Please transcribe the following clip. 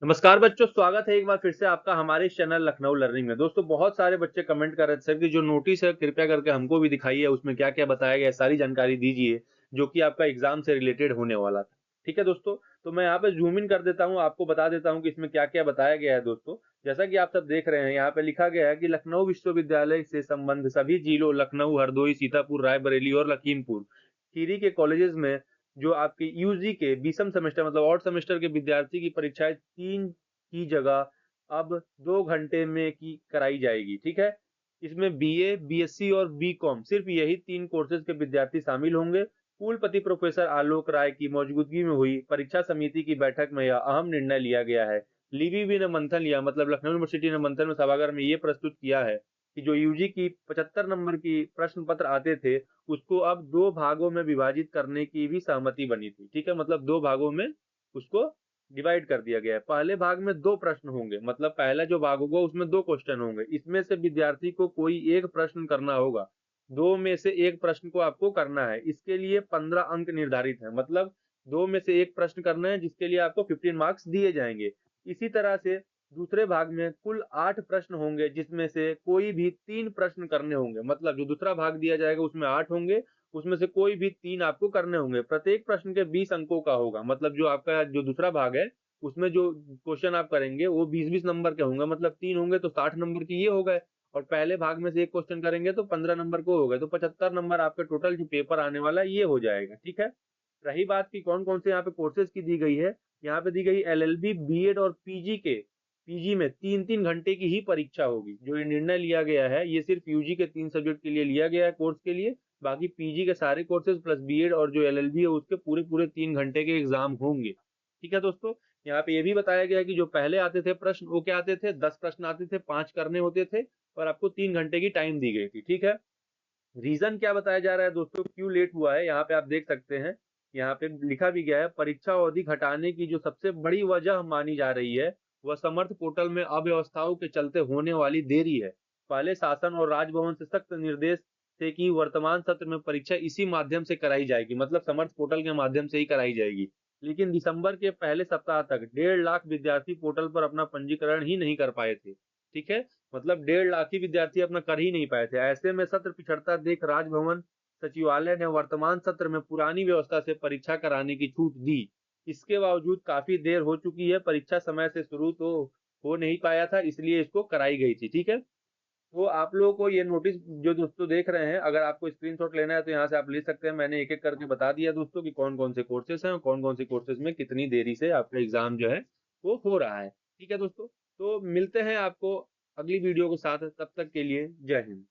नमस्कार बच्चों, स्वागत है एक बार फिर से आपका हमारे इस चैनल लखनऊ लर्निंग में। दोस्तों बहुत सारे बच्चे कमेंट कर रहे थे सर कि जो नोटिस है कृपया करके हमको भी दिखाइए, उसमें क्या क्या बताया गया है सारी जानकारी दीजिए जो कि आपका एग्जाम से रिलेटेड होने वाला था। ठीक है दोस्तों, तो मैं यहाँ पे जूम इन कर देता हूँ, आपको बता देता हूँ कि इसमें क्या क्या बताया गया है। दोस्तों जैसा कि आप सब देख रहे हैं, यहाँ पे लिखा गया है कि लखनऊ विश्वविद्यालय से संबंध सभी जिलों लखनऊ, हरदोई, सीतापुर, रायबरेली और लखीमपुर खीरी के कॉलेजेस में जो आपके यूजी के 20वीं सेमेस्टर मतलब ऑड सेमेस्टर के विद्यार्थी की परीक्षाएं 3 की जगह अब 2 घंटे में की कराई जाएगी। ठीक है, इसमें बीए, बीएससी और बीकॉम सिर्फ यही 3 कोर्सेज के विद्यार्थी शामिल होंगे। कुलपति प्रोफेसर आलोक राय की मौजूदगी में हुई परीक्षा समिति की बैठक में यह अहम निर्णय लिया गया है। लीवी भी ने मंथन लिया, मतलब लखनऊ यूनिवर्सिटी ने मंथन में सभागार में ये प्रस्तुत किया है कि जो यूजी की 75 नंबर की प्रश्न पत्र आते थे उसको अब 2 भागों में विभाजित करने की भी सहमति बनी थी। ठीक है, मतलब 2 भागों में उसको डिवाइड कर दिया गया है। पहले भाग में 2 प्रश्न होंगे, मतलब पहला जो भाग होगा उसमें 2 क्वेश्चन होंगे। इसमें से विद्यार्थी को कोई एक प्रश्न करना होगा, 2 में से एक प्रश्न को आपको करना है। इसके लिए 15 अंक निर्धारित है, मतलब 2 में से एक प्रश्न करना है जिसके लिए आपको 15 मार्क्स दिए जाएंगे। इसी तरह से दूसरे भाग में कुल 8 प्रश्न होंगे जिसमें से कोई भी 3 प्रश्न करने होंगे, मतलब जो दूसरा भाग दिया जाएगा उसमें 8 होंगे, उसमें से कोई भी 3 आपको करने होंगे। प्रत्येक प्रश्न के 20 अंकों का होगा, मतलब जो आपका जो दूसरा भाग है उसमें जो क्वेश्चन आप करेंगे वो 20-20 नंबर के होंगे, मतलब 3 होंगे तो 60 नंबर की ये हो गए। और पहले भाग में से एक क्वेश्चन करेंगे तो 15 नंबर को हो गए, तो 75 नंबर आपके टोटल जो पेपर आने वाला है ये हो जाएगा। ठीक है, रही बात की कौन कौन से यहाँ पे कोर्सेज की दी गई है, यहाँ पे दी गई एलएलबी, बीएड और पीजी के। पीजी में 3-3 घंटे की ही परीक्षा होगी। जो ये निर्णय लिया गया है ये सिर्फ यूजी के 3 सब्जेक्ट के लिए लिया गया है, कोर्स के लिए। बाकी पीजी के सारे कोर्सेज प्लस बीएड और जो एलएलबी है उसके पूरे पूरे 3 घंटे के एग्जाम होंगे। ठीक है दोस्तों, यहाँ पे ये भी बताया गया है कि जो पहले आते थे प्रश्न वो क्या आते थे, 10 प्रश्न आते थे, 5 करने होते थे और आपको 3 घंटे की टाइम दी गई थी। ठीक है, रीजन क्या बताया जा रहा है दोस्तों, क्यों लेट हुआ है, यहाँ पे आप देख सकते हैं। यहाँ पे लिखा भी गया है, परीक्षा अवधि घटाने की जो सबसे बड़ी वजह मानी जा रही है वह समर्थ पोर्टल में अव्यवस्थाओं के चलते होने वाली देरी है। पहले शासन और राजभवन से सख्त निर्देश थे कि वर्तमान सत्र में परीक्षा इसी माध्यम से कराई जाएगी, मतलब समर्थ पोर्टल के माध्यम से ही कराई जाएगी। लेकिन दिसंबर के पहले सप्ताह तक 1.5 लाख विद्यार्थी पोर्टल पर अपना पंजीकरण ही नहीं कर पाए थे। ठीक है, मतलब 1.5 लाख ही विद्यार्थी अपना कर ही नहीं पाए थे। ऐसे में सत्र पिछड़ता देख राजभवन सचिवालय ने वर्तमान सत्र में पुरानी व्यवस्था से परीक्षा कराने की छूट दी। इसके बावजूद काफी देर हो चुकी है, परीक्षा समय से शुरू तो हो नहीं पाया था, इसलिए इसको कराई गई थी। ठीक है, तो आप लोगों को ये नोटिस जो दोस्तों देख रहे हैं, अगर आपको स्क्रीनशॉट लेना है तो यहाँ से आप ले सकते हैं। मैंने एक एक करके बता दिया दोस्तों कि कौन कौन से कोर्सेज हैं और कौन कौन से कोर्सेज में कितनी देरी से आपका एग्जाम जो है वो हो रहा है। ठीक है दोस्तों, तो मिलते हैं आपको अगली वीडियो के साथ, तब तक के लिए जय हिंद।